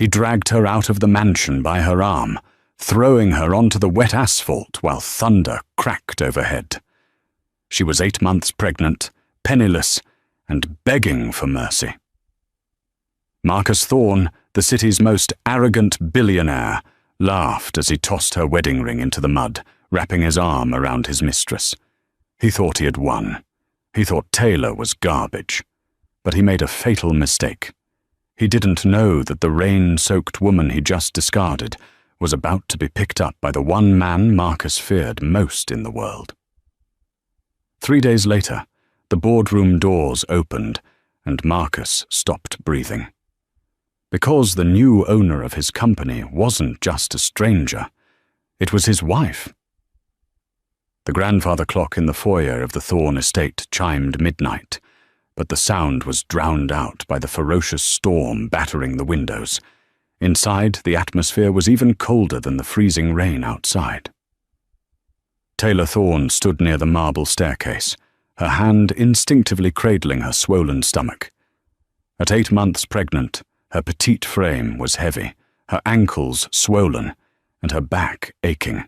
He dragged her out of the mansion by her arm, throwing her onto the wet asphalt while thunder cracked overhead. She was 8 months pregnant, penniless, and begging for mercy. Marcus Thorne, the city's most arrogant billionaire, laughed as he tossed her wedding ring into the mud, wrapping his arm around his mistress. He thought he had won. He thought Taylor was garbage. But he made a fatal mistake. He didn't know that the rain-soaked woman he just discarded was about to be picked up by the one man Marcus feared most in the world. 3 days later, the boardroom doors opened and Marcus stopped breathing. Because the new owner of his company wasn't just a stranger, it was his wife. The grandfather clock in the foyer of the Thorne estate chimed midnight, but the sound was drowned out by the ferocious storm battering the windows. Inside, the atmosphere was even colder than the freezing rain outside. Taylor Thorne stood near the marble staircase, her hand instinctively cradling her swollen stomach. At 8 months pregnant, her petite frame was heavy, her ankles swollen, and her back aching.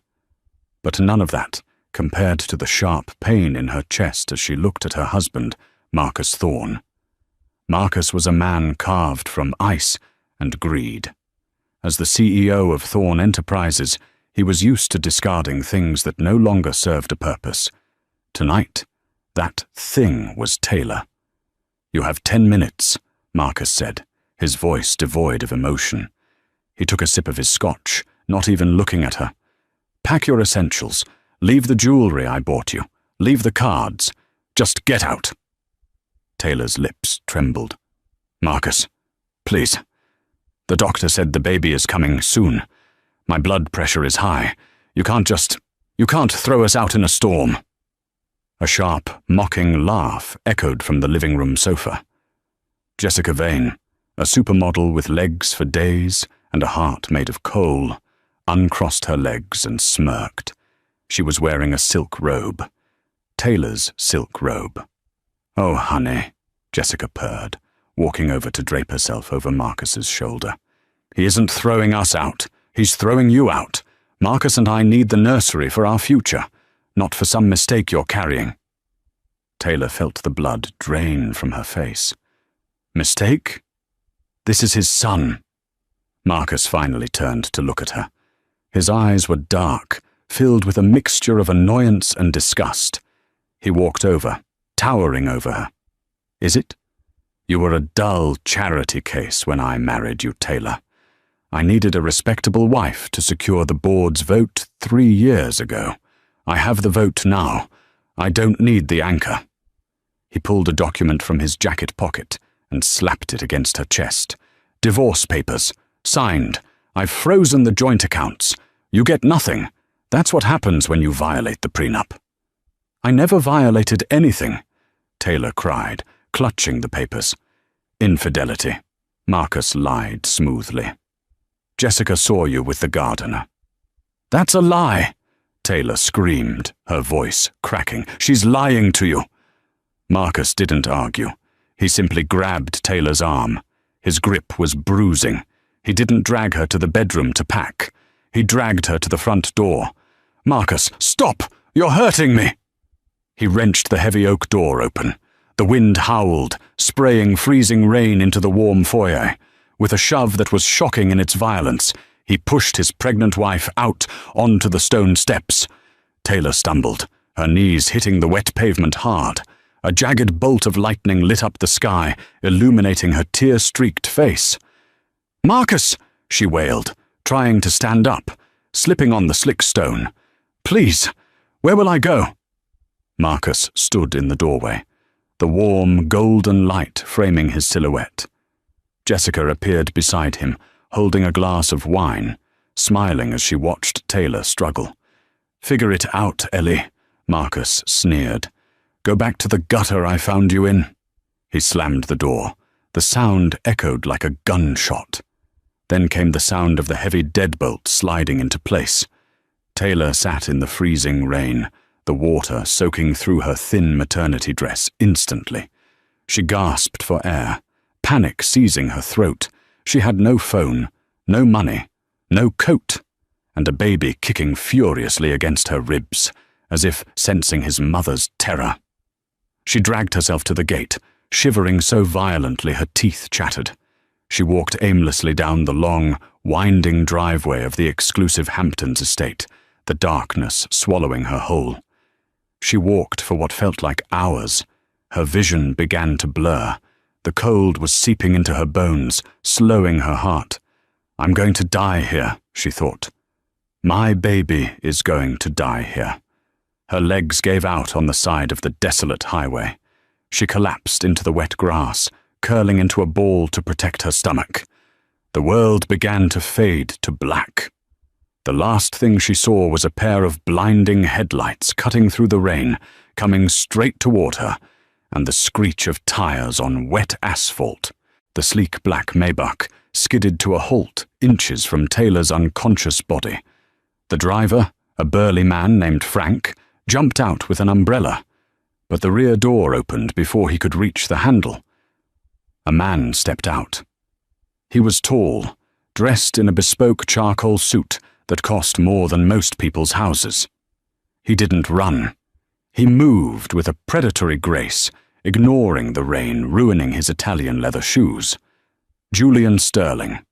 But none of that compared to the sharp pain in her chest as she looked at her husband, Marcus Thorne. Marcus was a man carved from ice and greed. As the CEO of Thorne Enterprises, he was used to discarding things that no longer served a purpose. Tonight, that thing was Taylor. "You have 10 minutes, Marcus said, his voice devoid of emotion. He took a sip of his scotch, not even looking at her. "Pack your essentials. Leave the jewelry I bought you. Leave the cards. Just get out." Taylor's lips trembled. "Marcus, please. The doctor said the baby is coming soon. My blood pressure is high. You can't throw us out in a storm." A sharp, mocking laugh echoed from the living room sofa. Jessica Vane, a supermodel with legs for days and a heart made of coal, uncrossed her legs and smirked. She was wearing a silk robe. Taylor's silk robe. "Oh, honey," Jessica purred, walking over to drape herself over Marcus's shoulder. "He isn't throwing us out. He's throwing you out. Marcus and I need the nursery for our future, not for some mistake you're carrying." Taylor felt the blood drain from her face. "Mistake? This is his son." Marcus finally turned to look at her. His eyes were dark, filled with a mixture of annoyance and disgust. He walked over, towering over her. "Is it? You were a dull charity case when I married you, Taylor. I needed a respectable wife to secure the board's vote 3 years ago. I have the vote now. I don't need the anchor." He pulled a document from his jacket pocket and slapped it against her chest. "Divorce papers. Signed. I've frozen the joint accounts. You get nothing. That's what happens when you violate the prenup." "I never violated anything," Taylor cried, clutching the papers. "Infidelity," Marcus lied smoothly. "Jessica saw you with the gardener." "That's a lie," Taylor screamed, her voice cracking. "She's lying to you." Marcus didn't argue. He simply grabbed Taylor's arm. His grip was bruising. He didn't drag her to the bedroom to pack. He dragged her to the front door. "Marcus, stop! You're hurting me!" He wrenched the heavy oak door open. The wind howled, spraying freezing rain into the warm foyer. With a shove that was shocking in its violence, he pushed his pregnant wife out onto the stone steps. Taylor stumbled, her knees hitting the wet pavement hard. A jagged bolt of lightning lit up the sky, illuminating her tear-streaked face. "Marcus!" she wailed, trying to stand up, slipping on the slick stone. "Please, where will I go?" Marcus stood in the doorway, the warm, golden light framing his silhouette. Jessica appeared beside him, holding a glass of wine, smiling as she watched Taylor struggle. "Figure it out, Ellie," Marcus sneered. "Go back to the gutter I found you in." He slammed the door. The sound echoed like a gunshot. Then came the sound of the heavy deadbolt sliding into place. Taylor sat in the freezing rain, the water soaking through her thin maternity dress instantly. She gasped for air, panic seizing her throat. She had no phone, no money, no coat, and a baby kicking furiously against her ribs, as if sensing his mother's terror. She dragged herself to the gate, shivering so violently her teeth chattered. She walked aimlessly down the long, winding driveway of the exclusive Hamptons estate, the darkness swallowing her whole. She walked for what felt like hours. Her vision began to blur. The cold was seeping into her bones, slowing her heart. I'm going to die here, she thought. My baby is going to die here. Her legs gave out on the side of the desolate highway. She collapsed into the wet grass, curling into a ball to protect her stomach. The world began to fade to black. The last thing she saw was a pair of blinding headlights cutting through the rain, coming straight toward her, and the screech of tires on wet asphalt. The sleek black Maybach skidded to a halt inches from Taylor's unconscious body. The driver, a burly man named Frank, jumped out with an umbrella, but the rear door opened before he could reach the handle. A man stepped out. He was tall, dressed in a bespoke charcoal suit that cost more than most people's houses. He didn't run. He moved with a predatory grace, ignoring the rain ruining his Italian leather shoes. Julian Sterling.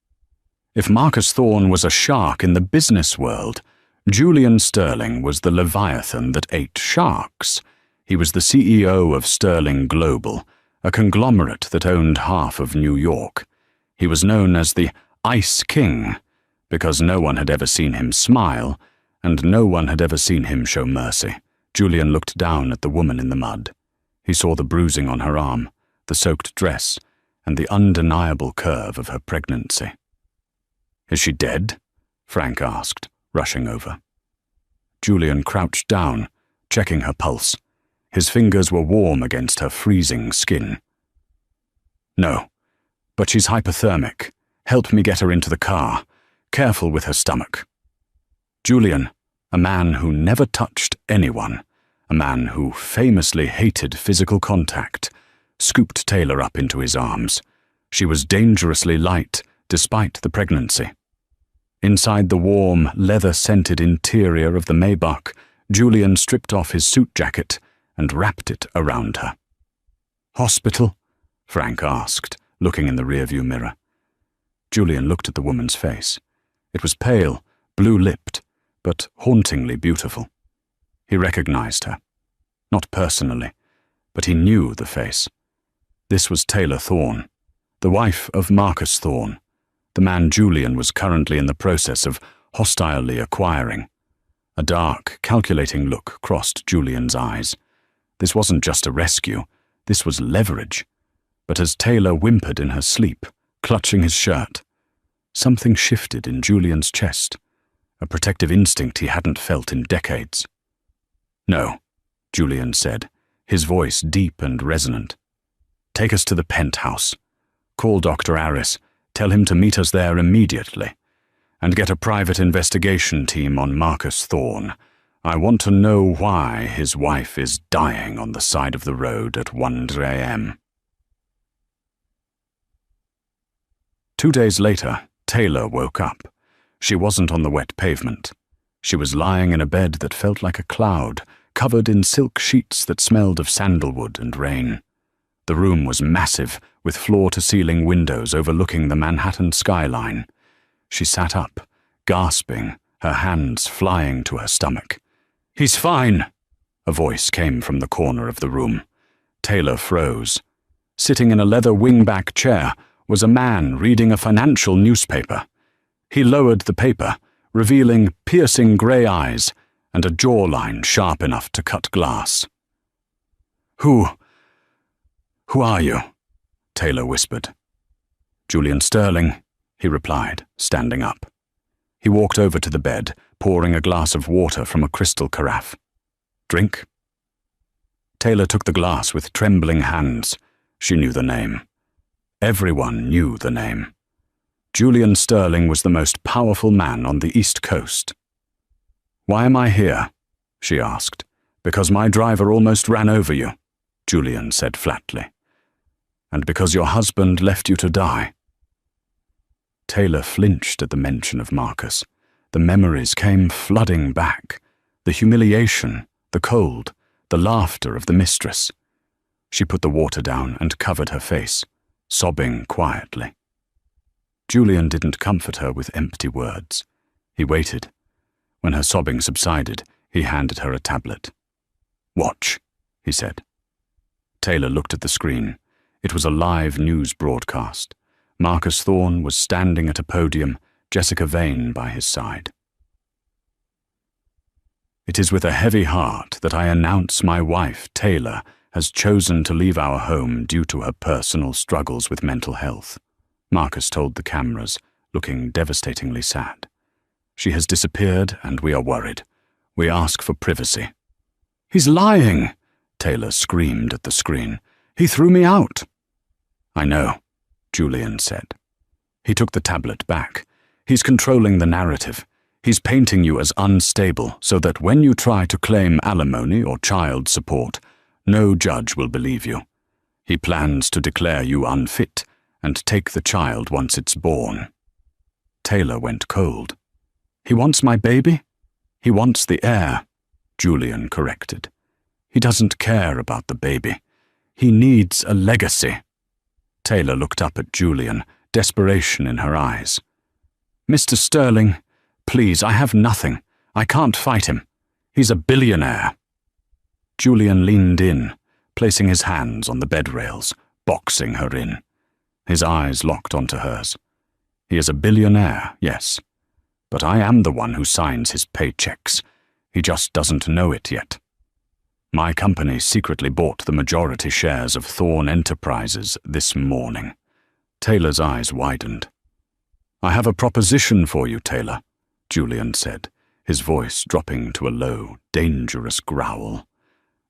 If Marcus Thorne was a shark in the business world, Julian Sterling was the leviathan that ate sharks. He was the CEO of Sterling Global, a conglomerate that owned half of New York. He was known as the Ice King, because no one had ever seen him smile, and no one had ever seen him show mercy. Julian looked down at the woman in the mud. He saw the bruising on her arm, the soaked dress, and the undeniable curve of her pregnancy. Is she dead? Frank asked, rushing over. Julian crouched down, checking her pulse. His fingers were warm against her freezing skin. No, but she's hypothermic. Help me get her into the car. Careful with her stomach. Julian, a man who never touched anyone, a man who famously hated physical contact, scooped Taylor up into his arms. She was dangerously light, despite the pregnancy. Inside the warm, leather-scented interior of the Maybach, Julian stripped off his suit jacket and wrapped it around her. Hospital? Frank asked, looking in the rearview mirror. Julian looked at the woman's face. It was pale, blue-lipped, but hauntingly beautiful. He recognized her. Not personally, but he knew the face. This was Taylor Thorne, the wife of Marcus Thorne, the man Julian was currently in the process of hostilely acquiring. A dark, calculating look crossed Julian's eyes. This wasn't just a rescue, this was leverage. But as Taylor whimpered in her sleep, clutching his shirt, something shifted in Julian's chest, a protective instinct he hadn't felt in decades. No, Julian said, his voice deep and resonant. Take us to the penthouse. Call Dr. Aris, tell him to meet us there immediately, and get a private investigation team on Marcus Thorne. I want to know why his wife is dying on the side of the road at 1 a.m. 2 days later, Taylor woke up. She wasn't on the wet pavement. She was lying in a bed that felt like a cloud, covered in silk sheets that smelled of sandalwood and rain. The room was massive, with floor-to-ceiling windows overlooking the Manhattan skyline. She sat up, gasping, her hands flying to her stomach. "He's fine," a voice came from the corner of the room. Taylor froze. Sitting in a leather wingback chair was a man reading a financial newspaper. He lowered the paper, revealing piercing grey eyes and a jawline sharp enough to cut glass. Who are you?" Taylor whispered. "Julian Sterling," he replied, standing up. He walked over to the bed, pouring a glass of water from a crystal carafe. "Drink?" Taylor took the glass with trembling hands. She knew the name. Everyone knew the name. Julian Sterling was the most powerful man on the East Coast. "Why am I here?" she asked. "Because my driver almost ran over you," Julian said flatly. "And because your husband left you to die." Taylor flinched at the mention of Marcus. The memories came flooding back. The humiliation, the cold, the laughter of the mistress. She put the water down and covered her face, sobbing quietly. Julian didn't comfort her with empty words. He waited. When her sobbing subsided, he handed her a tablet. "Watch," he said. Taylor looked at the screen. It was a live news broadcast. Marcus Thorne was standing at a podium, Jessica Vane by his side. "It is with a heavy heart that I announce my wife, Taylor, has chosen to leave our home due to her personal struggles with mental health," Marcus told the cameras, looking devastatingly sad. "She has disappeared and we are worried. We ask for privacy." "He's lying!" Taylor screamed at the screen. "He threw me out." "I know," Julian said. He took the tablet back. "He's controlling the narrative. He's painting you as unstable so that when you try to claim alimony or child support, no judge will believe you. He plans to declare you unfit and take the child once it's born." Taylor went cold. "He wants my baby?" "He wants the heir," Julian corrected. "He doesn't care about the baby. He needs a legacy." Taylor looked up at Julian, desperation in her eyes. "Mr. Sterling, please, I have nothing. I can't fight him. He's a billionaire." Julian leaned in, placing his hands on the bed rails, boxing her in. His eyes locked onto hers. "He is a billionaire, yes. But I am the one who signs his paychecks. He just doesn't know it yet. My company secretly bought the majority shares of Thorne Enterprises this morning." Taylor's eyes widened. "I have a proposition for you, Taylor," Julian said, his voice dropping to a low, dangerous growl.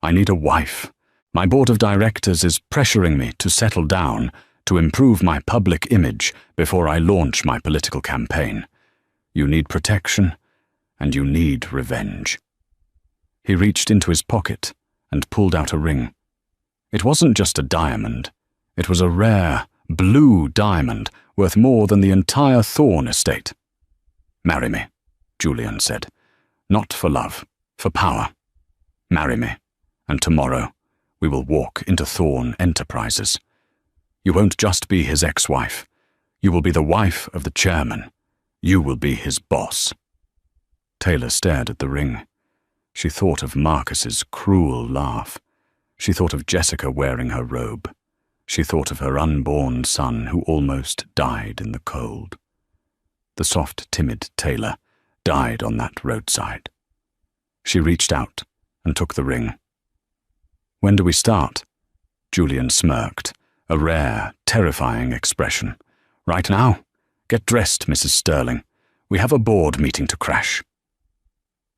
"I need a wife. My board of directors is pressuring me to settle down, to improve my public image before I launch my political campaign. You need protection, and you need revenge." He reached into his pocket and pulled out a ring. It wasn't just a diamond. It was a rare, blue diamond worth more than the entire Thorne estate. "Marry me," Julian said. "Not for love, for power. Marry me, and tomorrow we will walk into Thorne Enterprises. You won't just be his ex-wife. You will be the wife of the chairman. You will be his boss." Taylor stared at the ring. She thought of Marcus's cruel laugh. She thought of Jessica wearing her robe. She thought of her unborn son who almost died in the cold. The soft, timid Taylor died on that roadside. She reached out and took the ring. "When do we start?" Julian smirked, a rare, terrifying expression. "Right now? Get dressed, Mrs. Sterling. We have a board meeting to crash."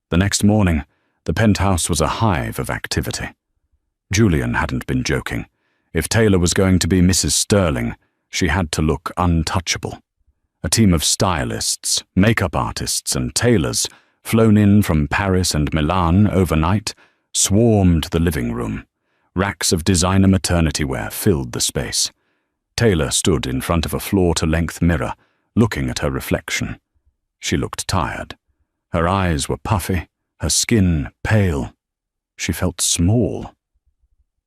The next morning, the penthouse was a hive of activity. Julian hadn't been joking. If Taylor was going to be Mrs. Sterling, she had to look untouchable. A team of stylists, makeup artists, and tailors, flown in from Paris and Milan overnight, swarmed the living room. Racks of designer maternity wear filled the space. Taylor stood in front of a floor-to-length mirror, looking at her reflection. She looked tired. Her eyes were puffy, her skin pale. She felt small.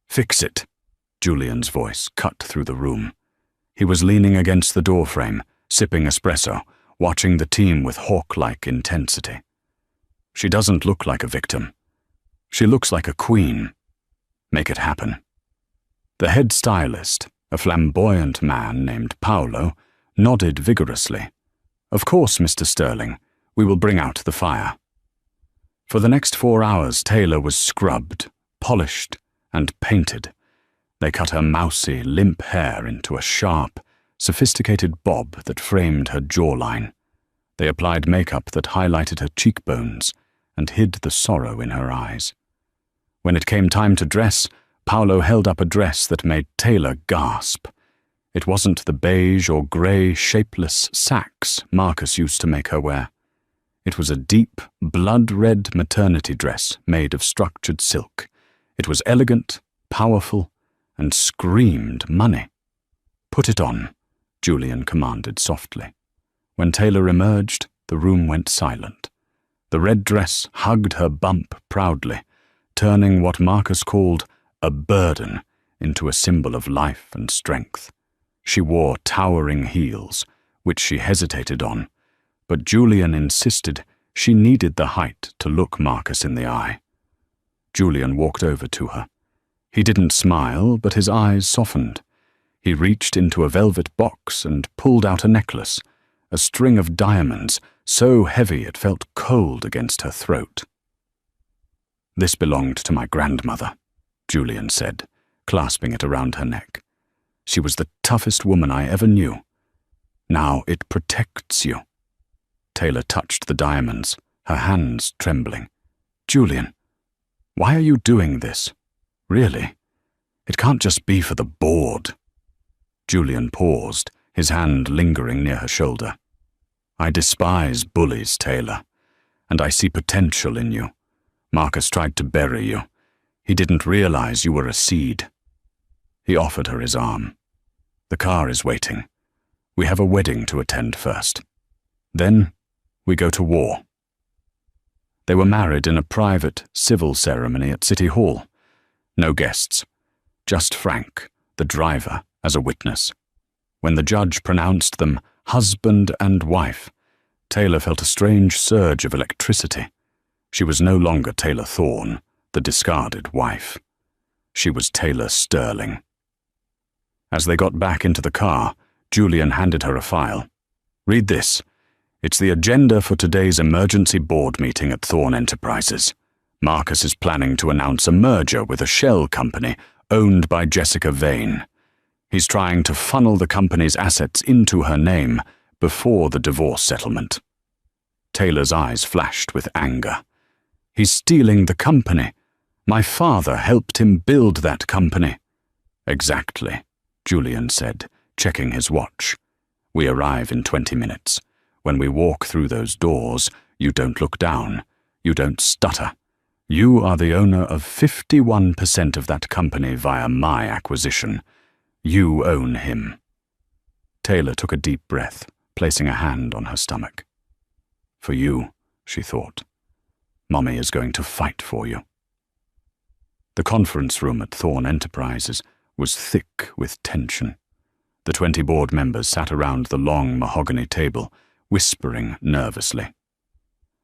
"Fix it," Julian's voice cut through the room. He was leaning against the doorframe, sipping espresso, watching the team with hawk-like intensity. "She doesn't look like a victim. She looks like a queen. Make it happen." The head stylist, a flamboyant man named Paolo, nodded vigorously. "Of course, Mr. Sterling. We will bring out the fire." For the next 4 hours, Taylor was scrubbed, polished, and painted. They cut her mousy, limp hair into a sharp, sophisticated bob that framed her jawline. They applied makeup that highlighted her cheekbones and hid the sorrow in her eyes. When it came time to dress, Paolo held up a dress that made Taylor gasp. It wasn't the beige or grey, shapeless sacks Marcus used to make her wear. It was a deep, blood-red maternity dress made of structured silk. It was elegant, powerful, and screamed money. "Put it on," Julian commanded softly. When Taylor emerged, the room went silent. The red dress hugged her bump proudly, turning what Marcus called a burden into a symbol of life and strength. She wore towering heels, which she hesitated on, but Julian insisted she needed the height to look Marcus in the eye. Julian walked over to her. He didn't smile, but his eyes softened. He reached into a velvet box and pulled out a necklace, a string of diamonds so heavy it felt cold against her throat. "This belonged to my grandmother," Julian said, clasping it around her neck. "She was the toughest woman I ever knew. Now it protects you." Taylor touched the diamonds, her hands trembling. "Julian, why are you doing this? Really? It can't just be for the board." Julian paused, his hand lingering near her shoulder. "I despise bullies, Taylor, and I see potential in you. Marcus tried to bury you. He didn't realize you were a seed." He offered her his arm. "The car is waiting. We have a wedding to attend first. Then we go to war." They were married in a private, civil ceremony at City Hall. No guests, just Frank, the driver, as a witness. When the judge pronounced them husband and wife, Taylor felt a strange surge of electricity. She was no longer Taylor Thorne, the discarded wife. She was Taylor Sterling. As they got back into the car, Julian handed her a file. "Read this. It's the agenda for today's emergency board meeting at Thorne Enterprises. Marcus is planning to announce a merger with a shell company owned by Jessica Vane. He's trying to funnel the company's assets into her name before the divorce settlement." Taylor's eyes flashed with anger. "He's stealing the company. My father helped him build that company." "Exactly," Julian said, checking his watch. "We arrive in 20 minutes. When we walk through those doors, you don't look down. You don't stutter. You are the owner of 51% of that company via my acquisition. You own him." Taylor took a deep breath, placing a hand on her stomach. "For you," she thought. "Mommy is going to fight for you." The conference room at Thorne Enterprises was thick with tension. The 20 board members sat around the long mahogany table, whispering nervously.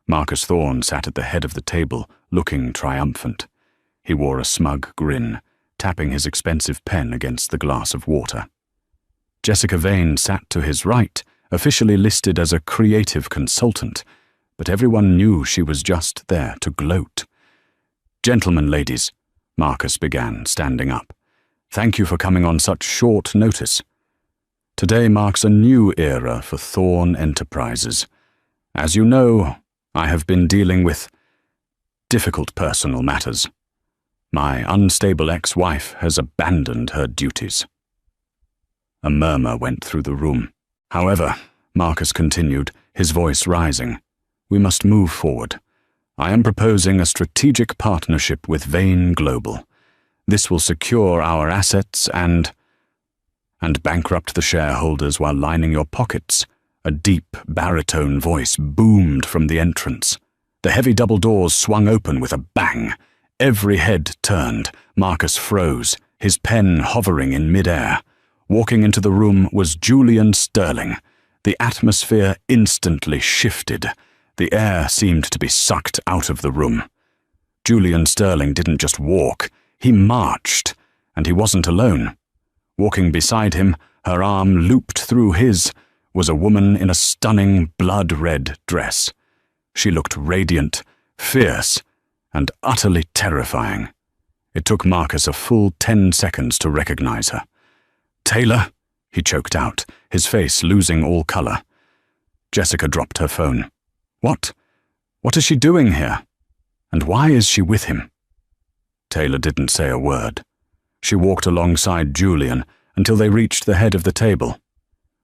Marcus Thorne sat at the head of the table, looking triumphant. He wore a smug grin, tapping his expensive pen against the glass of water. Jessica Vane sat to his right, officially listed as a creative consultant, but everyone knew she was just there to gloat. "Gentlemen, ladies," Marcus began, standing up. "Thank you for coming on such short notice. Today marks a new era for Thorne Enterprises. As you know, I have been dealing with difficult personal matters. My unstable ex-wife has abandoned her duties." A murmur went through the room. "However," Marcus continued, his voice rising, "we must move forward. I am proposing a strategic partnership with Vane Global. This will secure our assets and bankrupt the shareholders while lining your pockets." A deep baritone voice boomed from the entrance. The heavy double doors swung open with a bang. Every head turned. Marcus froze, his pen hovering in midair. Walking into the room was Julian Sterling. The atmosphere instantly shifted. The air seemed to be sucked out of the room. Julian Sterling didn't just walk, he marched, and he wasn't alone. Walking beside him, her arm looped through his, was a woman in a stunning blood-red dress. She looked radiant, fierce, and utterly terrifying. It took Marcus a full 10 seconds to recognize her. "Taylor," he choked out, his face losing all color. Jessica dropped her phone. What is she doing here? And why is she with him?" Taylor didn't say a word. She walked alongside Julian until they reached the head of the table.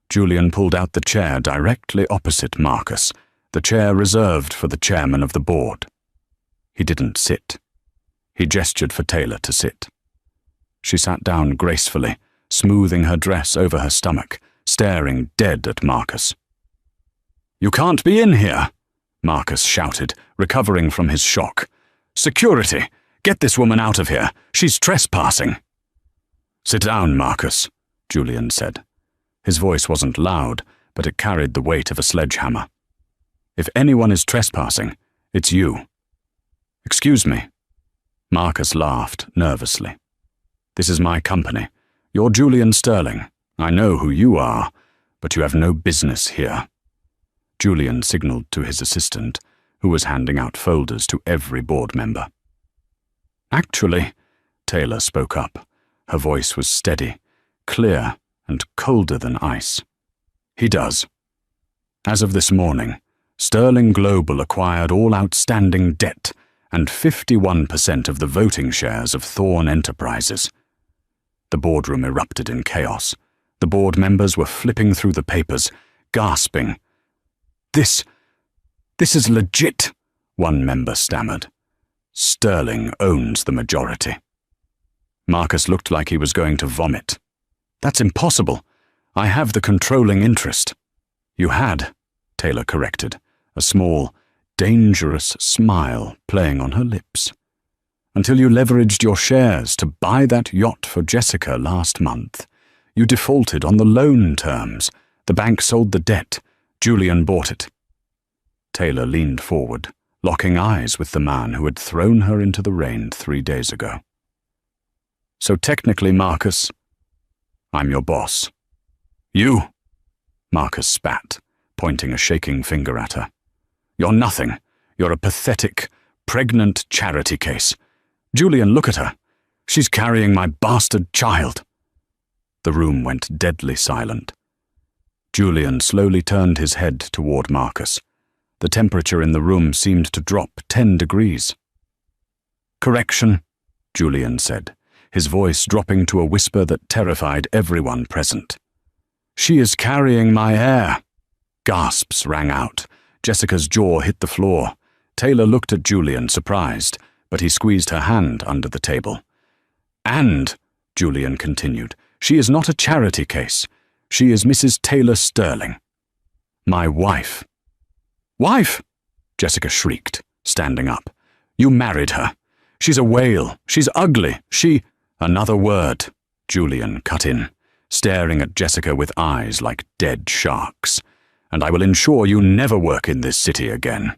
Julian pulled out the chair directly opposite Marcus, the chair reserved for the chairman of the board. He didn't sit. He gestured for Taylor to sit. She sat down gracefully, smoothing her dress over her stomach, staring dead at Marcus. "You can't be in here," Marcus shouted, recovering from his shock. "Security! Get this woman out of here. She's trespassing." "Sit down, Marcus," Julian said. His voice wasn't loud, but it carried the weight of a sledgehammer. "If anyone is trespassing, it's you." "Excuse me." Marcus laughed nervously. "This is my company. You're Julian Sterling. I know who you are, but you have no business here." Julian signaled to his assistant, who was handing out folders to every board member. "Actually," Taylor spoke up. Her voice was steady, clear, and colder than ice. "He does. As of this morning, Sterling Global acquired all outstanding debt and 51% of the voting shares of Thorn Enterprises." The boardroom erupted in chaos. The board members were flipping through the papers, gasping. This is legit," one member stammered. "Sterling owns the majority." Marcus looked like he was going to vomit. "That's impossible. I have the controlling interest." "You had," Taylor corrected, a small, dangerous smile playing on her lips. "Until you leveraged your shares to buy that yacht for Jessica last month. You defaulted on the loan terms. The bank sold the debt. Julian bought it." Taylor leaned forward, locking eyes with the man who had thrown her into the rain 3 days ago. "So technically, Marcus, I'm your boss." "You?" Marcus spat, pointing a shaking finger at her. "You're nothing. You're a pathetic, pregnant charity case. Julian, look at her. She's carrying my bastard child." The room went deadly silent. Julian slowly turned his head toward Marcus. The temperature in the room seemed to drop 10 degrees. "Correction," Julian said, his voice dropping to a whisper that terrified everyone present. "She is carrying my heir." Gasps rang out. Jessica's jaw hit the floor. Taylor looked at Julian, surprised, but he squeezed her hand under the table. "And," Julian continued, "she is not a charity case. She is Mrs. Taylor Sterling. My wife." "Wife?" Jessica shrieked, standing up. "You married her. She's a whale. She's ugly. She—" "Another word," Julian cut in, staring at Jessica with eyes like dead sharks. "And I will ensure you never work in this city again.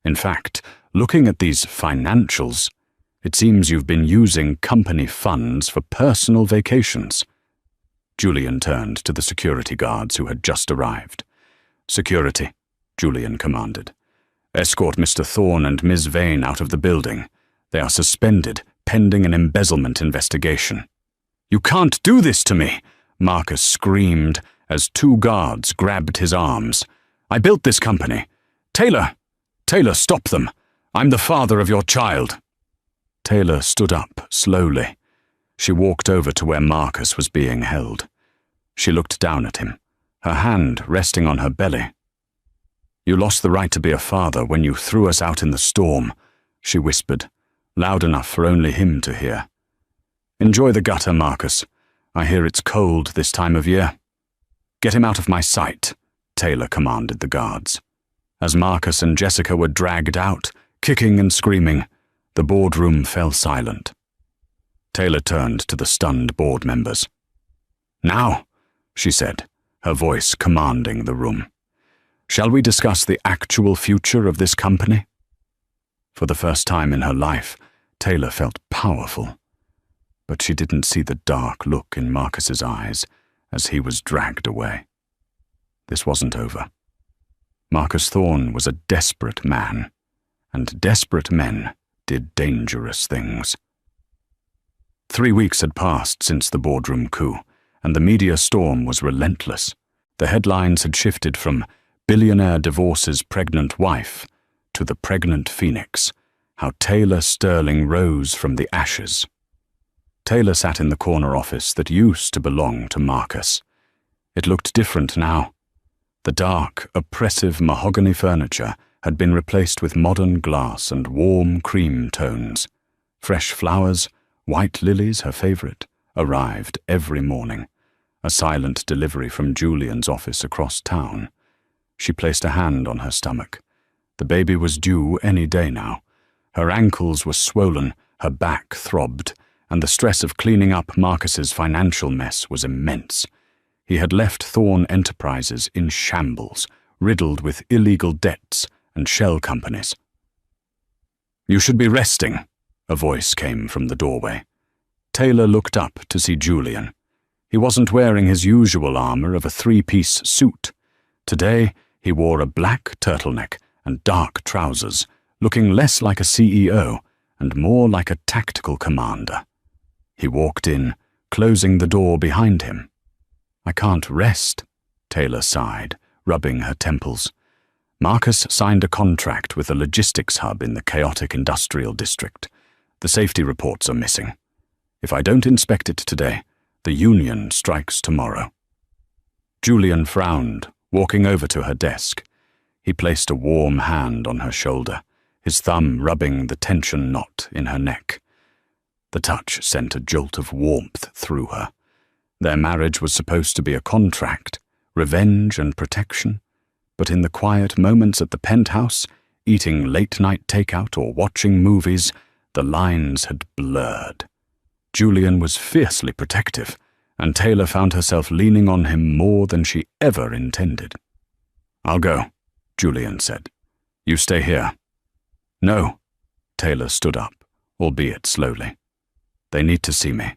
In fact, looking at these financials, it seems you've been using company funds for personal vacations." Julian turned to the security guards who had just arrived. "Security," Julian commanded. "Escort Mr. Thorn and Ms. Vane out of the building. They are suspended, pending an embezzlement investigation." "You can't do this to me!" Marcus screamed as 2 guards grabbed his arms. "I built this company. Taylor! Taylor, stop them! I'm the father of your child." Taylor stood up slowly. She walked over to where Marcus was being held. She looked down at him, her hand resting on her belly. "You lost the right to be a father when you threw us out in the storm," she whispered, loud enough for only him to hear. "Enjoy the gutter, Marcus. I hear it's cold this time of year." "Get him out of my sight," Taylor commanded the guards. As Marcus and Jessica were dragged out, kicking and screaming, the boardroom fell silent. Taylor turned to the stunned board members. "Now," she said, her voice commanding the room, "shall we discuss the actual future of this company?" For the first time in her life, Taylor felt powerful, but she didn't see the dark look in Marcus's eyes as he was dragged away. This wasn't over. Marcus Thorn was a desperate man, and desperate men did dangerous things. 3 weeks had passed since the boardroom coup, and the media storm was relentless. The headlines had shifted from "Billionaire Divorces Pregnant Wife" to "The Pregnant Phoenix," how Taylor Sterling rose from the ashes. Taylor sat in the corner office that used to belong to Marcus. It looked different now. The dark, oppressive mahogany furniture had been replaced with modern glass and warm cream tones. Fresh flowers, white lilies, her favorite, arrived every morning, a silent delivery from Julian's office across town. She placed a hand on her stomach. The baby was due any day now. Her ankles were swollen, her back throbbed, and the stress of cleaning up Marcus's financial mess was immense. He had left Thorn Enterprises in shambles, riddled with illegal debts and shell companies. "You should be resting," a voice came from the doorway. Taylor looked up to see Julian. He wasn't wearing his usual armor of a three-piece suit. Today, he wore a black turtleneck and dark trousers, looking less like a CEO and more like a tactical commander. He walked in, closing the door behind him. "I can't rest," Taylor sighed, rubbing her temples. Marcus signed a contract with a logistics hub in the chaotic industrial district. The safety reports are missing. If I don't inspect it today, the union strikes tomorrow. Julian frowned, walking over to her desk. He placed a warm hand on her shoulder, his thumb rubbing the tension knot in her neck. The touch sent a jolt of warmth through her. Their marriage was supposed to be a contract, revenge and protection, but in the quiet moments at the penthouse, eating late-night takeout or watching movies, the lines had blurred. Julian was fiercely protective, and Taylor found herself leaning on him more than she ever intended. "I'll go," Julian said. "You stay here." "No." Taylor stood up, albeit slowly. "They need to see me.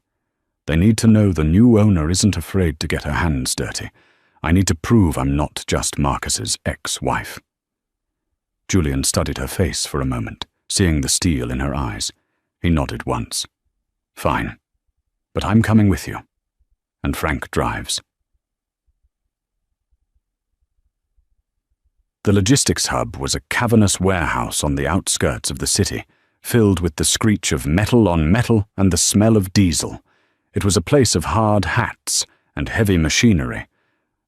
They need to know the new owner isn't afraid to get her hands dirty. I need to prove I'm not just Marcus's ex-wife." Julian studied her face for a moment, seeing the steel in her eyes. He nodded once. "Fine. But I'm coming with you." And Frank drives. The logistics hub was a cavernous warehouse on the outskirts of the city, filled with the screech of metal on metal and the smell of diesel. It was a place of hard hats and heavy machinery.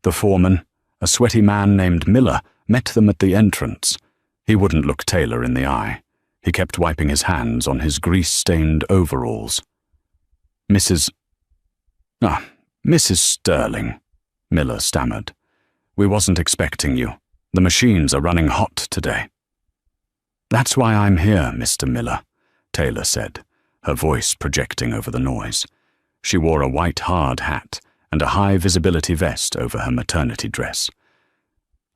The foreman, a sweaty man named Miller, met them at the entrance. He wouldn't look Taylor in the eye. He kept wiping his hands on his grease-stained overalls. Mrs. Sterling," Miller stammered. "We wasn't expecting you. The machines are running hot today." "That's why I'm here, Mr. Miller," Taylor said, her voice projecting over the noise. She wore a white hard hat and a high-visibility vest over her maternity dress.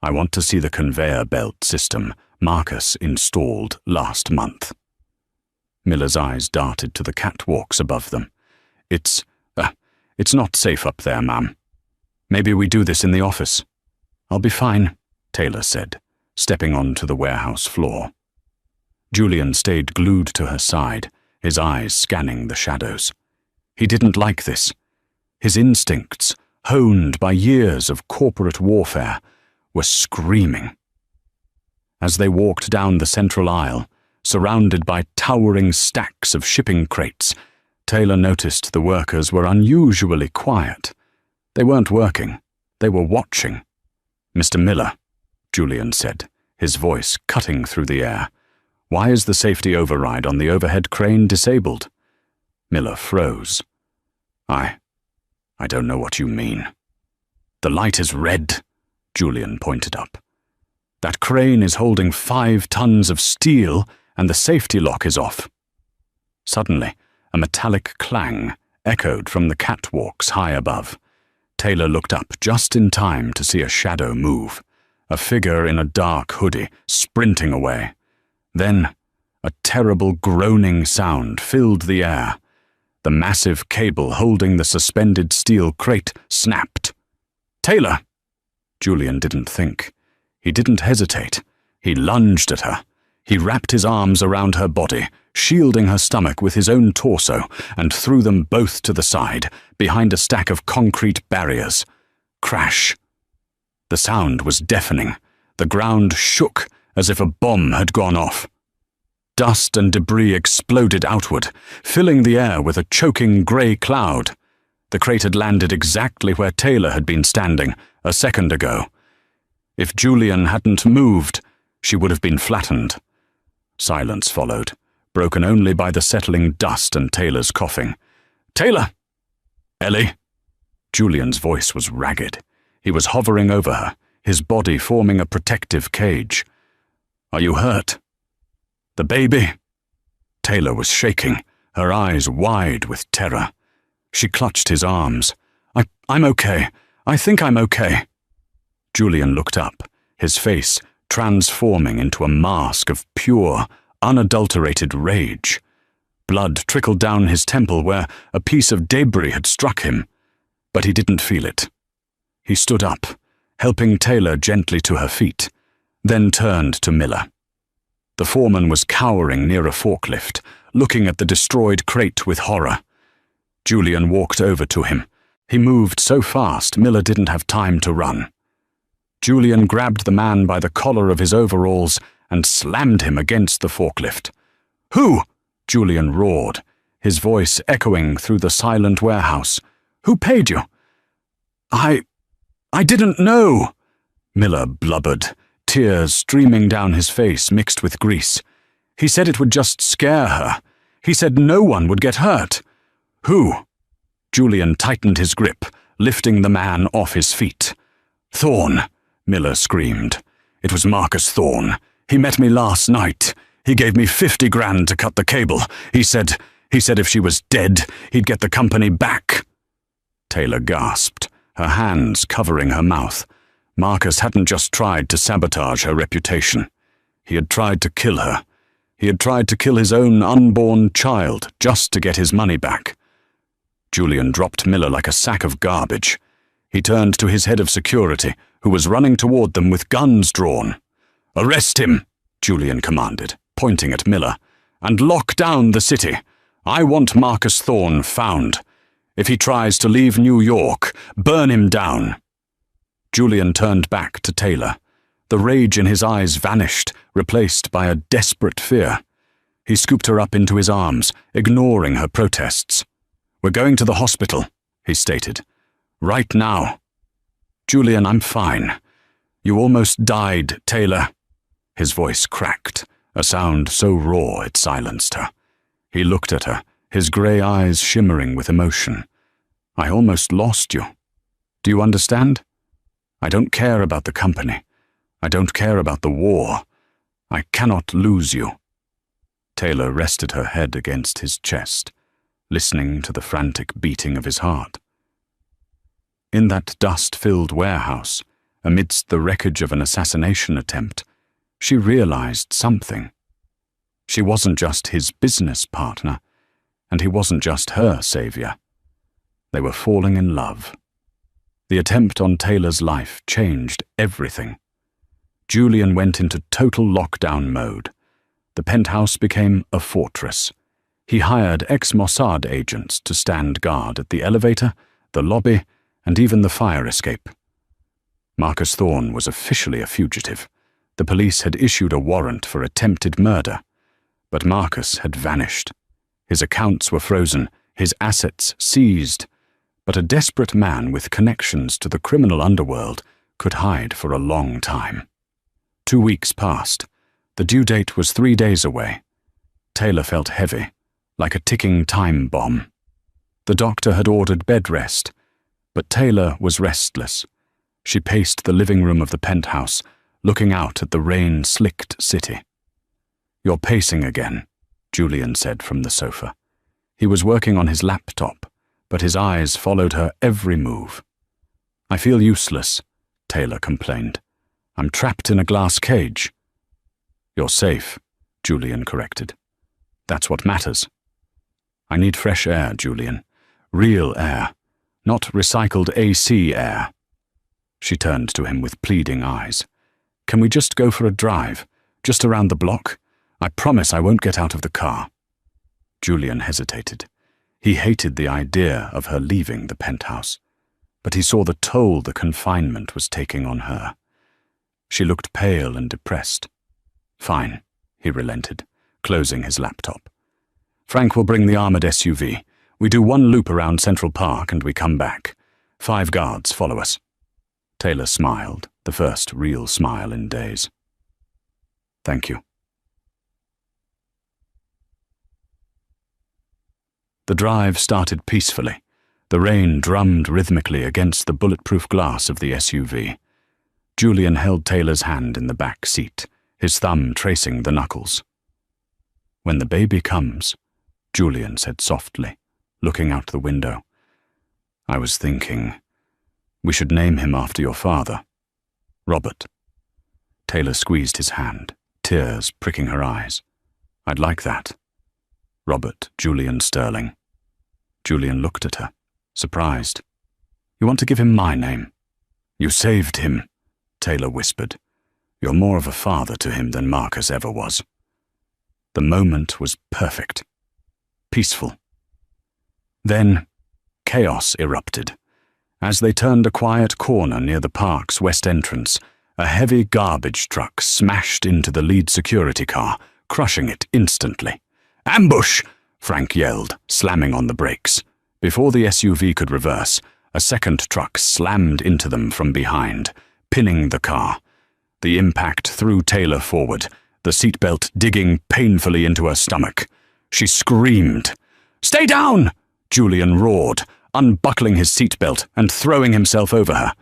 "I want to see the conveyor belt system Marcus installed last month." Miller's eyes darted to the catwalks above them. It's not safe up there, ma'am. Maybe we do this in the office." "I'll be fine," Taylor said, stepping onto the warehouse floor. Julian stayed glued to her side, his eyes scanning the shadows. He didn't like this. His instincts, honed by years of corporate warfare, were screaming. As they walked down the central aisle, surrounded by towering stacks of shipping crates, Taylor noticed the workers were unusually quiet. They weren't working. They were watching. "Mr. Miller," Julian said, his voice cutting through the air, "why is the safety override on the overhead crane disabled?" Miller froze. I don't know what you mean." "The light is red," Julian pointed up. "That crane is holding 5 tons of steel and the safety lock is off." Suddenly, a metallic clang echoed from the catwalks high above. Taylor looked up just in time to see a shadow move, a figure in a dark hoodie sprinting away. Then, a terrible groaning sound filled the air. The massive cable holding the suspended steel crate snapped. "Taylor!" Julian didn't think. He didn't hesitate. He lunged at her. He wrapped his arms around her body, shielding her stomach with his own torso, and threw them both to the side, behind a stack of concrete barriers. Crash. The sound was deafening. The ground shook as if a bomb had gone off. Dust and debris exploded outward, filling the air with a choking grey cloud. The crate had landed exactly where Taylor had been standing a second ago. If Julian hadn't moved, she would have been flattened. Silence followed, broken only by the settling dust and Taylor's coughing. "Taylor!" "Ellie!" Julian's voice was ragged. He was hovering over her, his body forming a protective cage. "Are you hurt?" "The baby?" Taylor was shaking, her eyes wide with terror. She clutched his arms. I'm okay. I think I'm okay." Julian looked up, his face transforming into a mask of pure, unadulterated rage. Blood trickled down his temple where a piece of debris had struck him, but he didn't feel it. He stood up, helping Taylor gently to her feet, then turned to Miller. The foreman was cowering near a forklift, looking at the destroyed crate with horror. Julian walked over to him. He moved so fast Miller didn't have time to run. Julian grabbed the man by the collar of his overalls and slammed him against the forklift. "Who?" Julian roared, his voice echoing through the silent warehouse. "Who paid you?" I didn't know," Miller blubbered, tears streaming down his face mixed with grease. "He said it would just scare her. He said no one would get hurt." "Who?" Julian tightened his grip, lifting the man off his feet. "Thorne," Miller screamed. "It was Marcus Thorne. He met me last night. He gave me 50 grand to cut the cable. He said if she was dead, he'd get the company back." Taylor gasped, her hands covering her mouth. Marcus hadn't just tried to sabotage her reputation. He had tried to kill her. He had tried to kill his own unborn child just to get his money back. Julian dropped Miller like a sack of garbage. He turned to his head of security, who was running toward them with guns drawn. "Arrest him," Julian commanded, pointing at Miller, "and lock down the city. I want Marcus Thorne found. If he tries to leave New York, burn him down." Julian turned back to Taylor. The rage in his eyes vanished, replaced by a desperate fear. He scooped her up into his arms, ignoring her protests. "We're going to the hospital," he stated. "Right now." "Julian, I'm fine. You almost died, Taylor." His voice cracked, a sound so raw it silenced her. He looked at her, his grey eyes shimmering with emotion. "I almost lost you. Do you understand? I don't care about the company. I don't care about the war. I cannot lose you." Taylor rested her head against his chest, listening to the frantic beating of his heart. In that dust-filled warehouse, amidst the wreckage of an assassination attempt, she realized something. She wasn't just his business partner, and he wasn't just her savior. They were falling in love. The attempt on Taylor's life changed everything. Julian went into total lockdown mode. The penthouse became a fortress. He hired ex-Mossad agents to stand guard at the elevator, the lobby, and even the fire escape. Marcus Thorne was officially a fugitive. The police had issued a warrant for attempted murder. But Marcus had vanished. His accounts were frozen, his assets seized. But a desperate man with connections to the criminal underworld could hide for a long time. 2 weeks passed. The due date was 3 days away. Taylor felt heavy, like a ticking time bomb. The doctor had ordered bed rest, but Taylor was restless. She paced the living room of the penthouse, looking out at the rain-slicked city. "You're pacing again," Julian said from the sofa. He was working on his laptop, but his eyes followed her every move. "I feel useless," Taylor complained. "I'm trapped in a glass cage." "You're safe," Julian corrected. "That's what matters." "I need fresh air, Julian. Real air, not recycled AC air." She turned to him with pleading eyes. "Can we just go for a drive, just around the block? I promise I won't get out of the car." Julian hesitated. He hated the idea of her leaving the penthouse, but he saw the toll the confinement was taking on her. She looked pale and depressed. "Fine," he relented, closing his laptop. "Frank will bring the armored SUV. We do 1 loop around Central Park and we come back. 5 guards follow us." Taylor smiled, the first real smile in days. "Thank you." The drive started peacefully. The rain drummed rhythmically against the bulletproof glass of the SUV. Julian held Taylor's hand in the back seat, his thumb tracing the knuckles. "When the baby comes," Julian said softly, looking out the window, "I was thinking, we should name him after your father, Robert." Taylor squeezed his hand, tears pricking her eyes. "I'd like that. Robert Julian Sterling." Julian looked at her, surprised. "You want to give him my name?" "You saved him," Taylor whispered. "You're more of a father to him than Marcus ever was." The moment was perfect. Peaceful. Then, chaos erupted. As they turned a quiet corner near the park's west entrance, a heavy garbage truck smashed into the lead security car, crushing it instantly. "Ambush!" Frank yelled, slamming on the brakes. Before the SUV could reverse, a second truck slammed into them from behind, pinning the car. The impact threw Taylor forward, the seatbelt digging painfully into her stomach. She screamed. "Stay down!" Julian roared, unbuckling his seatbelt and throwing himself over her.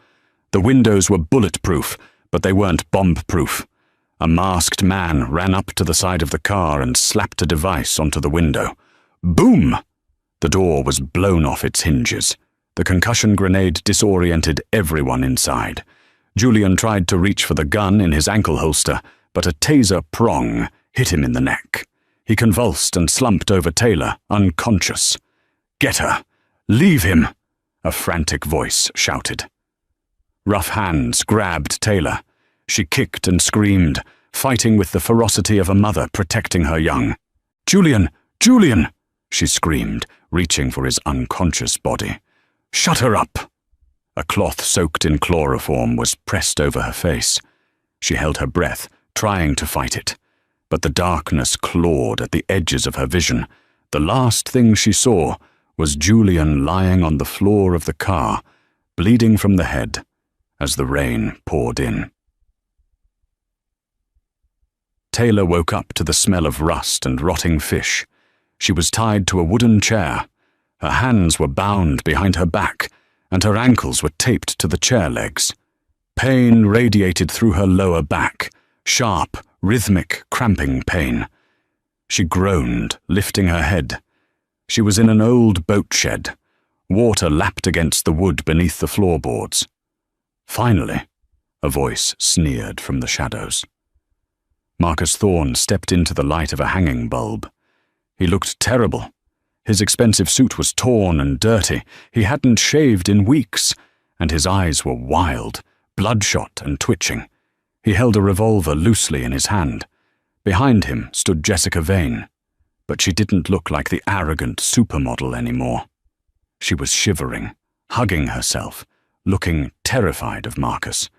The windows were bulletproof, but they weren't bomb-proof. A masked man ran up to the side of the car and slapped a device onto the window. Boom! The door was blown off its hinges. The concussion grenade disoriented everyone inside. Julian tried to reach for the gun in his ankle holster, but a taser prong hit him in the neck. He convulsed and slumped over Taylor, unconscious. "Get her! Leave him!" a frantic voice shouted. Rough hands grabbed Taylor. She kicked and screamed, fighting with the ferocity of a mother protecting her young. "Julian! Julian!" she screamed, reaching for his unconscious body. "Shut her up!" A cloth soaked in chloroform was pressed over her face. She held her breath, trying to fight it, but the darkness clawed at the edges of her vision. The last thing she saw was Julian lying on the floor of the car, bleeding from the head as the rain poured in. Taylor woke up to the smell of rust and rotting fish. She was tied to a wooden chair. Her hands were bound behind her back, and her ankles were taped to the chair legs. Pain radiated through her lower back, sharp, rhythmic, cramping pain. She groaned, lifting her head. She was in an old boat shed. Water lapped against the wood beneath the floorboards. "Finally," a voice sneered from the shadows. Marcus Thorne stepped into the light of a hanging bulb. He looked terrible. His expensive suit was torn and dirty. He hadn't shaved in weeks, and his eyes were wild, bloodshot and twitching. He held a revolver loosely in his hand. Behind him stood Jessica Vane, but she didn't look like the arrogant supermodel anymore. She was shivering, hugging herself, looking terrified of Marcus.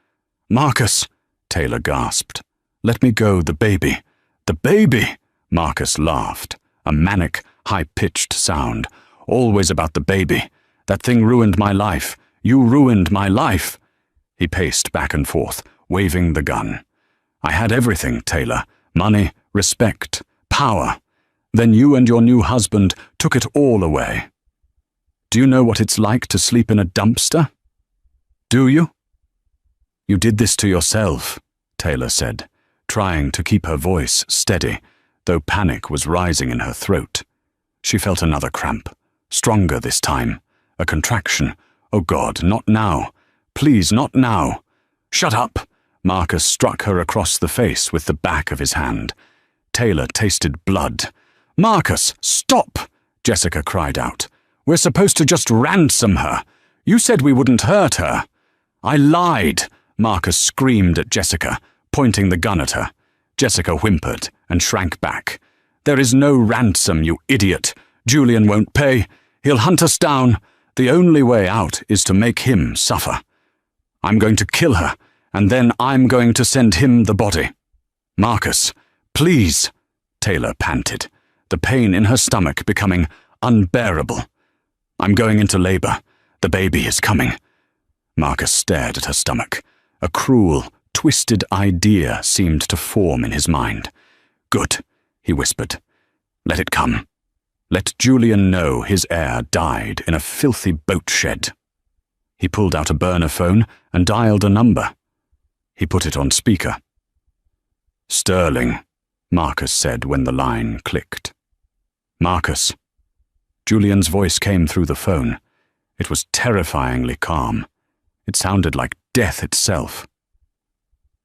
"Marcus!" Taylor gasped. "Let me go, the baby." "The baby!" Marcus laughed, a manic, high-pitched sound. "Always about the baby. That thing ruined my life. You ruined my life." He paced back and forth, waving the gun. "I had everything, Taylor. Money, respect, power. Then you and your new husband took it all away. Do you know what it's like to sleep in a dumpster? Do you?" "You did this to yourself," Taylor said, trying to keep her voice steady, though panic was rising in her throat. She felt another cramp, stronger this time, a contraction. "Oh God, not now. Please, not now." "Shut up!" Marcus struck her across the face with the back of his hand. Taylor tasted blood. "Marcus, stop!" Jessica cried out. "We're supposed to just ransom her. You said we wouldn't hurt her." "I lied," Marcus screamed at Jessica, pointing the gun at her. Jessica whimpered and shrank back. "There is no ransom, you idiot. Julian won't pay. He'll hunt us down. The only way out is to make him suffer. I'm going to kill her, and then I'm going to send him the body." "Marcus, please," Taylor panted, the pain in her stomach becoming unbearable. "I'm going into labor. The baby is coming." Marcus stared at her stomach. A cruel, twisted idea seemed to form in his mind. "Good," he whispered. "Let it come. Let Julian know his heir died in a filthy boat shed." He pulled out a burner phone and dialed a number. He put it on speaker. "Sterling," Marcus said when the line clicked. "Marcus." Julian's voice came through the phone. It was terrifyingly calm. It sounded like death itself.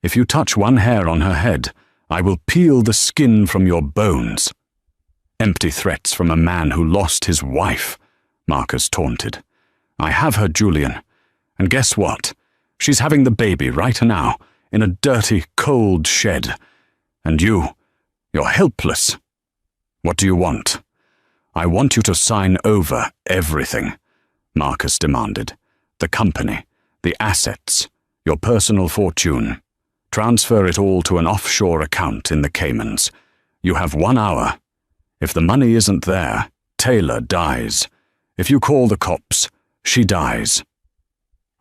"If you touch one hair on her head, I will peel the skin from your bones." "Empty threats from a man who lost his wife," Marcus taunted. "I have her, Julian. And guess what? She's having the baby right now, in a dirty, cold shed. And you're helpless. What do you want?" "I want you to sign over everything," Marcus demanded. "The company, the assets, your personal fortune. Transfer it all to an offshore account in the Caymans. You have 1 hour. If the money isn't there, Taylor dies. If you call the cops, she dies.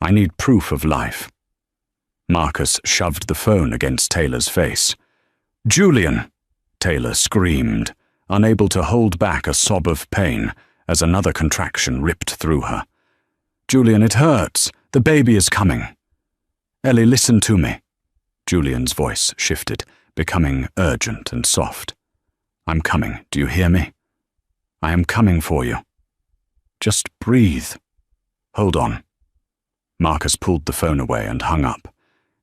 I need proof of life." Marcus shoved the phone against Taylor's face. "Julian!" Taylor screamed, unable to hold back a sob of pain as another contraction ripped through her. "Julian, it hurts. The baby is coming." "Ellie, listen to me." Julian's voice shifted, becoming urgent and soft. "I'm coming. Do you hear me? I am coming for you. Just breathe. Hold on." Marcus pulled the phone away and hung up.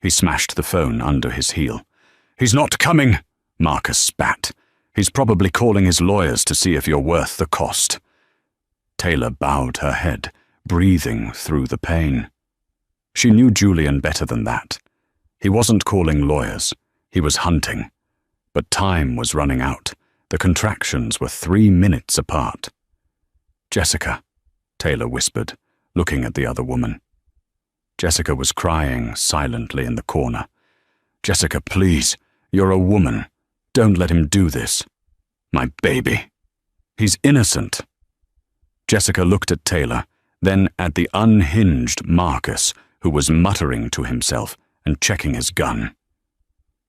He smashed the phone under his heel. "He's not coming," Marcus spat. "He's probably calling his lawyers to see if you're worth the cost." Taylor bowed her head, breathing through the pain. She knew Julian better than that. He wasn't calling lawyers. He was hunting. But time was running out. The contractions were 3 minutes apart. "Jessica," Taylor whispered, looking at the other woman. Jessica was crying silently in the corner. "Jessica, please, you're a woman. Don't let him do this. My baby. He's innocent." Jessica looked at Taylor, then at the unhinged Marcus, who was muttering to himself and checking his gun.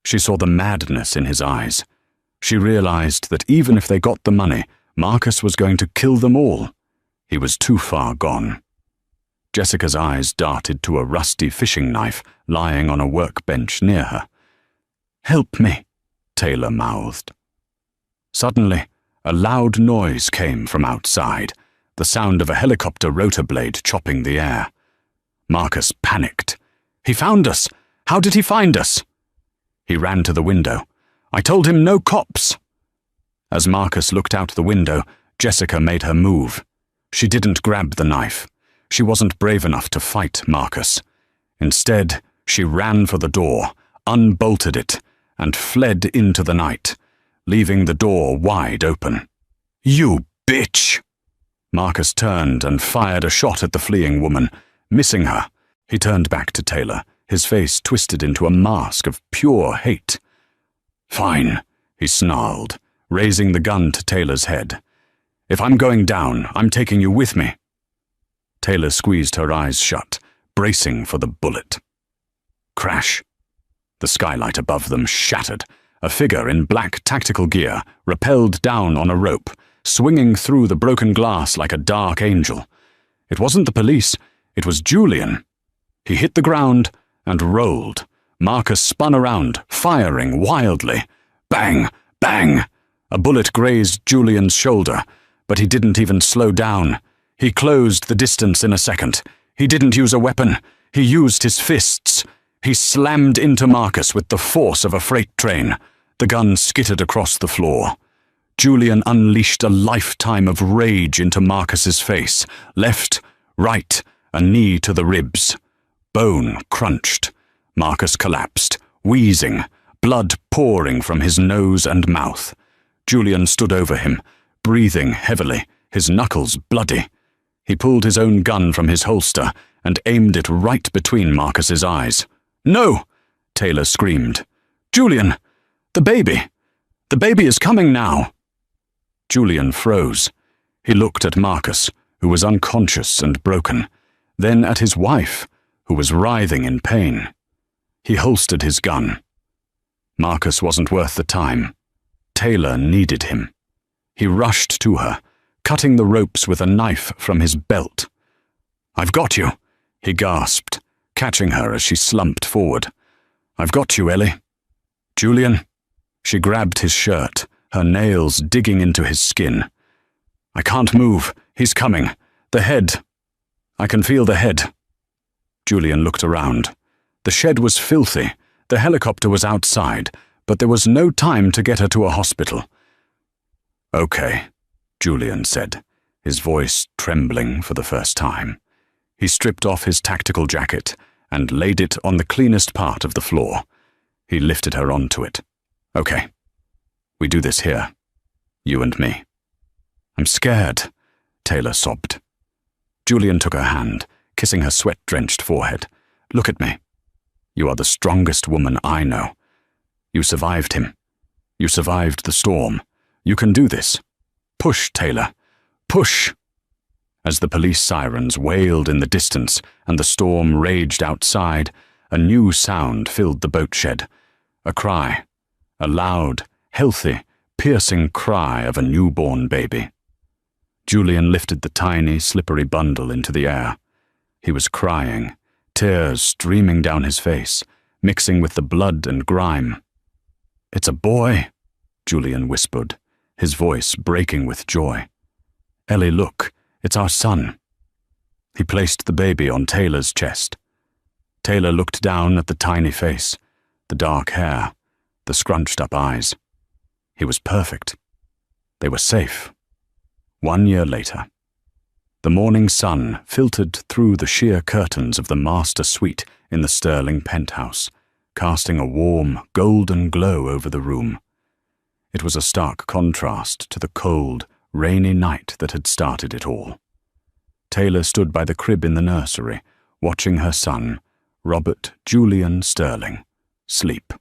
She saw the madness in his eyes. She realized that even if they got the money, Marcus was going to kill them all. He was too far gone. Jessica's eyes darted to a rusty fishing knife lying on a workbench near her. "Help me," Taylor mouthed. Suddenly, a loud noise came from outside, the sound of a helicopter rotor blade chopping the air. Marcus panicked. "He found us! How did he find us?" He ran to the window. "I told him no cops!" As Marcus looked out the window, Jessica made her move. She didn't grab the knife. She wasn't brave enough to fight Marcus. Instead, she ran for the door, unbolted it, and fled into the night, leaving the door wide open. "You bitch!" Marcus turned and fired a shot at the fleeing woman, missing her. He turned back to Taylor, his face twisted into a mask of pure hate. "Fine," he snarled, raising the gun to Taylor's head. "If I'm going down, I'm taking you with me." Taylor squeezed her eyes shut, bracing for the bullet. Crash. The skylight above them shattered. A figure in black tactical gear rappelled down on a rope, swinging through the broken glass like a dark angel. It wasn't the police, it was Julian. He hit the ground and rolled. Marcus spun around, firing wildly. Bang! Bang! A bullet grazed Julian's shoulder, but he didn't even slow down. He closed the distance in a second. He didn't use a weapon. He used his fists. He slammed into Marcus with the force of a freight train. The gun skittered across the floor. Julian unleashed a lifetime of rage into Marcus's face. Left, right, a knee to the ribs. Bone crunched. Marcus collapsed, wheezing, blood pouring from his nose and mouth. Julian stood over him, breathing heavily, his knuckles bloody. He pulled his own gun from his holster and aimed it right between Marcus's eyes. "No!" Taylor screamed. "Julian! The baby! The baby is coming now!" Julian froze. He looked at Marcus, who was unconscious and broken, then at his wife, who was writhing in pain. He holstered his gun. Marcus wasn't worth the time. Taylor needed him. He rushed to her, cutting the ropes with a knife from his belt. "I've got you," he gasped, catching her as she slumped forward. I've got you, Ellie. Julian. She grabbed his shirt, her nails digging into his skin. I can't move. He's coming. The head. I can feel the head. Julian looked around. The shed was filthy. The helicopter was outside, but there was no time to get her to a hospital. Okay, Julian said, his voice trembling for the first time. He stripped off his tactical jacket and laid it on the cleanest part of the floor. He lifted her onto it. Okay, we do this here, you and me. I'm scared, Taylor sobbed. Julian took her hand, kissing her sweat-drenched forehead. Look at me. You are the strongest woman I know. You survived him. You survived the storm. You can do this. Push, Taylor. Push! As the police sirens wailed in the distance and the storm raged outside, a new sound filled the boat shed. A cry. A loud, healthy, piercing cry of a newborn baby. Julian lifted the tiny, slippery bundle into the air. He was crying, tears streaming down his face, mixing with the blood and grime. It's a boy, Julian whispered, his voice breaking with joy. Ellie, look, it's our son. He placed the baby on Taylor's chest. Taylor looked down at the tiny face, the dark hair, the scrunched-up eyes. He was perfect. They were safe. 1 year later. The morning sun filtered through the sheer curtains of the master suite in the Sterling penthouse, casting a warm, golden glow over the room. It was a stark contrast to the cold, rainy night that had started it all. Taylor stood by the crib in the nursery, watching her son, Robert Julian Sterling, sleep.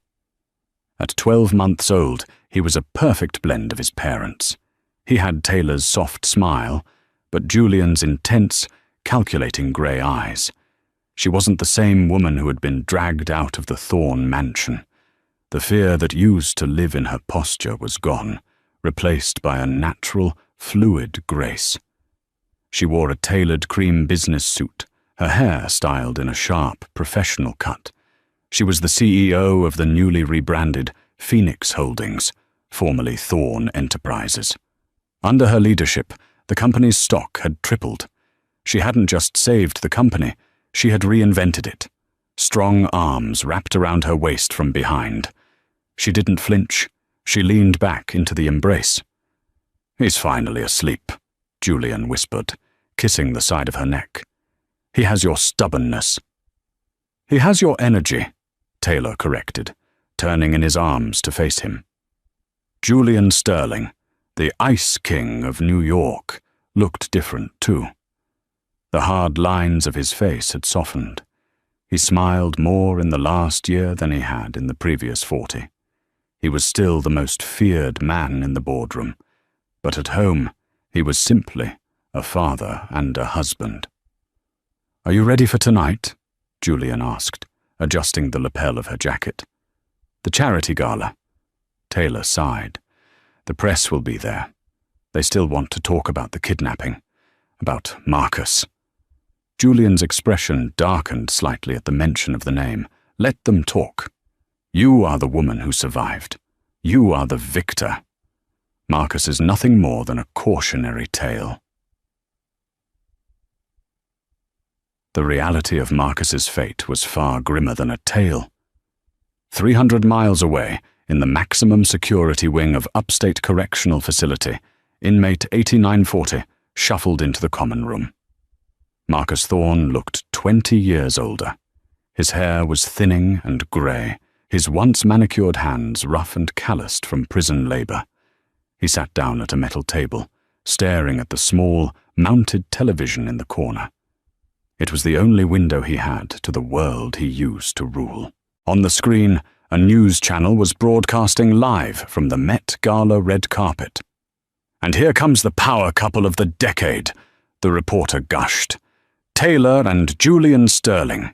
At 12 months old, he was a perfect blend of his parents. He had Taylor's soft smile, but Julian's intense, calculating grey eyes. She wasn't the same woman who had been dragged out of the Thorne mansion. The fear that used to live in her posture was gone, replaced by a natural, fluid grace. She wore a tailored cream business suit, her hair styled in a sharp, professional cut. She was the CEO of the newly rebranded Phoenix Holdings, formerly Thorne Enterprises. Under her leadership, the company's stock had tripled. She hadn't just saved the company, she had reinvented it. Strong arms wrapped around her waist from behind. She didn't flinch. She leaned back into the embrace. He's finally asleep, Julian whispered, kissing the side of her neck. He has your stubbornness. He has your energy, Taylor corrected, turning in his arms to face him. Julian Sterling, the Ice King of New York, looked different too. The hard lines of his face had softened. He smiled more in the last year than he had in the previous 40. He was still the most feared man in the boardroom, but at home he was simply a father and a husband. Are you ready for tonight? Julian asked, adjusting the lapel of her jacket. The charity gala. Taylor sighed. The press will be there. They still want to talk about the kidnapping, about Marcus. Julian's expression darkened slightly at the mention of the name. Let them talk. You are the woman who survived. You are the victor. Marcus is nothing more than a cautionary tale. The reality of Marcus's fate was far grimmer than a tale. 300 miles away, in the maximum security wing of Upstate Correctional Facility, inmate 8940 shuffled into the common room. Marcus Thorne looked 20 years older. His hair was thinning and grey, his once manicured hands rough and calloused from prison labour. He sat down at a metal table, staring at the small, mounted television in the corner. It was the only window he had to the world he used to rule. On the screen, a news channel was broadcasting live from the Met Gala red carpet. And here comes the power couple of the decade, the reporter gushed. Taylor and Julian Sterling.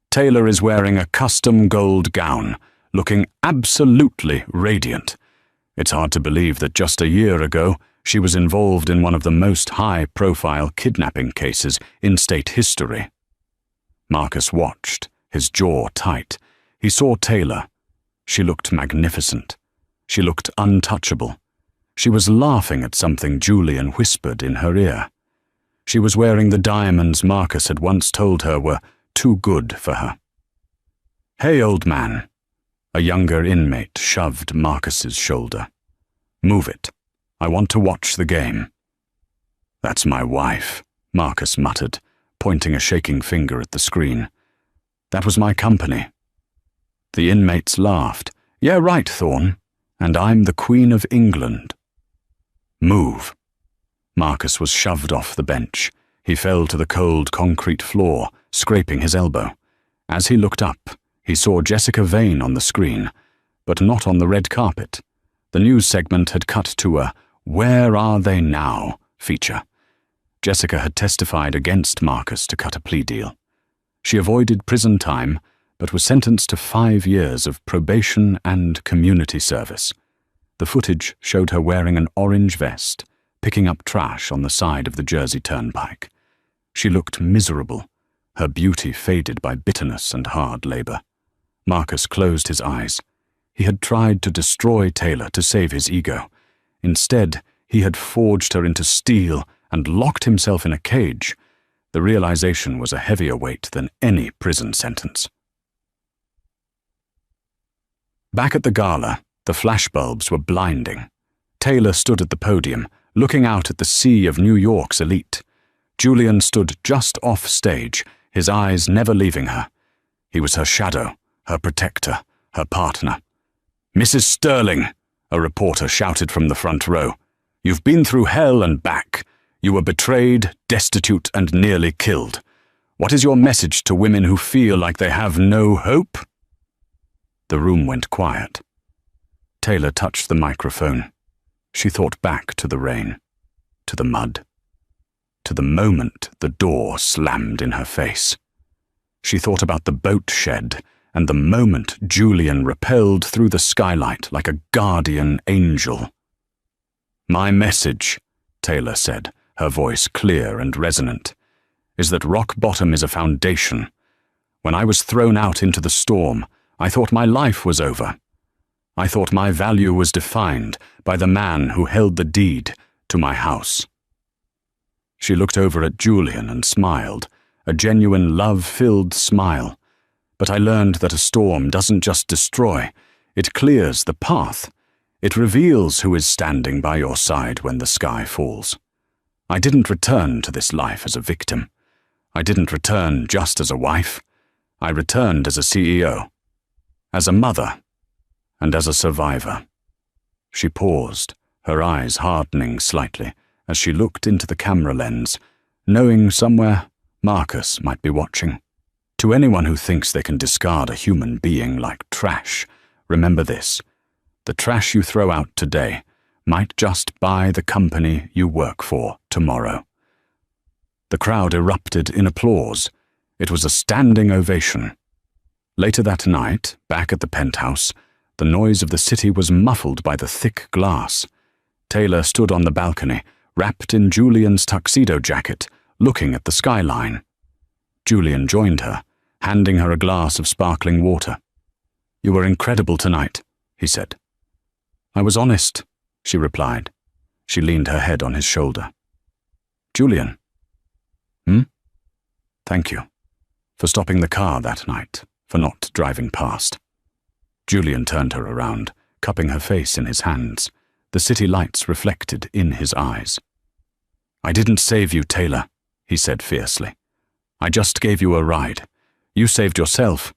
Taylor is wearing a custom gold gown, looking absolutely radiant. It's hard to believe that just a year ago, she was involved in one of the most high-profile kidnapping cases in state history. Marcus watched, his jaw tight, he saw Taylor. She looked magnificent. She looked untouchable. She was laughing at something Julian whispered in her ear. She was wearing the diamonds Marcus had once told her were too good for her. "Hey, old man." A younger inmate shoved Marcus's shoulder. "Move it. I want to watch the game." "That's my wife," Marcus muttered, pointing a shaking finger at the screen. "That was my company." The inmates laughed. "Yeah, right, Thorne. And I'm the Queen of England." "Move." Marcus was shoved off the bench. He fell to the cold concrete floor, scraping his elbow. As he looked up, he saw Jessica Vane on the screen, but not on the red carpet. The news segment had cut to a "Where are they now?" feature. Jessica had testified against Marcus to cut a plea deal. She avoided prison time, but was sentenced to 5 years of probation and community service. The footage showed her wearing an orange vest, picking up trash on the side of the Jersey Turnpike. She looked miserable, her beauty faded by bitterness and hard labor. Marcus closed his eyes. He had tried to destroy Taylor to save his ego. Instead, he had forged her into steel and locked himself in a cage. The realization was a heavier weight than any prison sentence. Back at the gala, the flashbulbs were blinding. Taylor stood at the podium, looking out at the sea of New York's elite. Julian stood just off stage, his eyes never leaving her. He was her shadow, her protector, her partner. "Mrs. Sterling," a reporter shouted from the front row, "you've been through hell and back. You were betrayed, destitute, and nearly killed. What is your message to women who feel like they have no hope?" The room went quiet. Taylor touched the microphone. She thought back to the rain, to the mud, to the moment the door slammed in her face. She thought about the boat shed and the moment Julian repelled through the skylight like a guardian angel. "My message," Taylor said, her voice clear and resonant, "is that rock bottom is a foundation. When I was thrown out into the storm, I thought my life was over. I thought my value was defined by the man who held the deed to my house." She looked over at Julian and smiled, a genuine love-filled smile. "But I learned that a storm doesn't just destroy, it clears the path. It reveals who is standing by your side when the sky falls. I didn't return to this life as a victim. I didn't return just as a wife. I returned as a CEO, as a mother, and as a survivor." She paused, her eyes hardening slightly as she looked into the camera lens, knowing somewhere Marcus might be watching. To anyone who thinks they can discard a human being like trash, remember this: the trash you throw out today might just buy the company you work for tomorrow. The crowd erupted in applause. It was a standing ovation. Later that night, back at the penthouse, the noise of the city was muffled by the thick glass. Taylor stood on the balcony, wrapped in Julian's tuxedo jacket, looking at the skyline. Julian joined her, handing her a glass of sparkling water. "You were incredible tonight," he said. "I was honest," she replied. She leaned her head on his shoulder. "Julian." "Thank you. For stopping the car that night, for not driving past." Julian turned her around, cupping her face in his hands. The city lights reflected in his eyes. "I didn't save you, Taylor," he said fiercely. "I just gave you a ride. You saved yourself.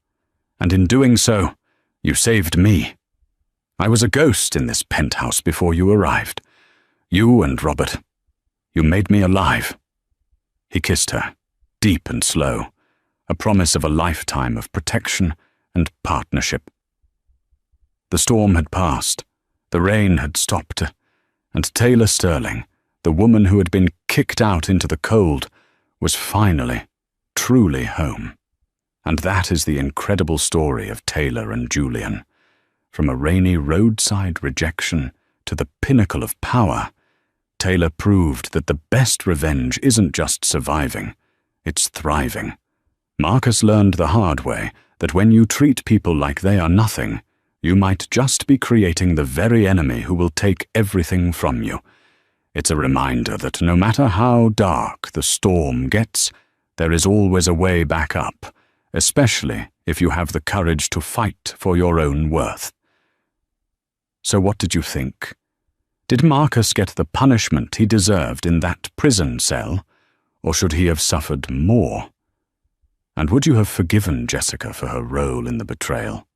And in doing so, you saved me. I was a ghost in this penthouse before you arrived. You and Robert. You made me alive." He kissed her, deep and slow, a promise of a lifetime of protection and partnership. The storm had passed, the rain had stopped, and Taylor Sterling, the woman who had been kicked out into the cold, was finally, truly home. And that is the incredible story of Taylor and Julian. From a rainy roadside rejection to the pinnacle of power, Taylor proved that the best revenge isn't just surviving, it's thriving. Marcus learned the hard way that when you treat people like they are nothing, you might just be creating the very enemy who will take everything from you. It's a reminder that no matter how dark the storm gets, there is always a way back up, especially if you have the courage to fight for your own worth. So what did you think? Did Marcus get the punishment he deserved in that prison cell, or should he have suffered more? And would you have forgiven Jessica for her role in the betrayal?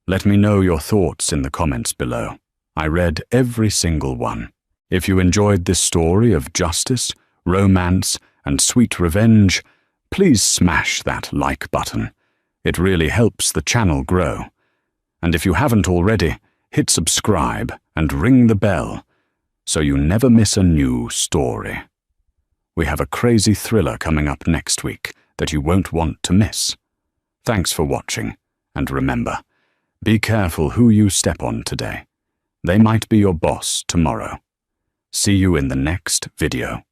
Let me know your thoughts in the comments below. I read every single one. If you enjoyed this story of justice, romance, and sweet revenge, please smash that like button. It really helps the channel grow. And if you haven't already, hit subscribe and ring the bell so you never miss a new story. We have a crazy thriller coming up next week that you won't want to miss. Thanks for watching, and remember, be careful who you step on today. They might be your boss tomorrow. See you in the next video.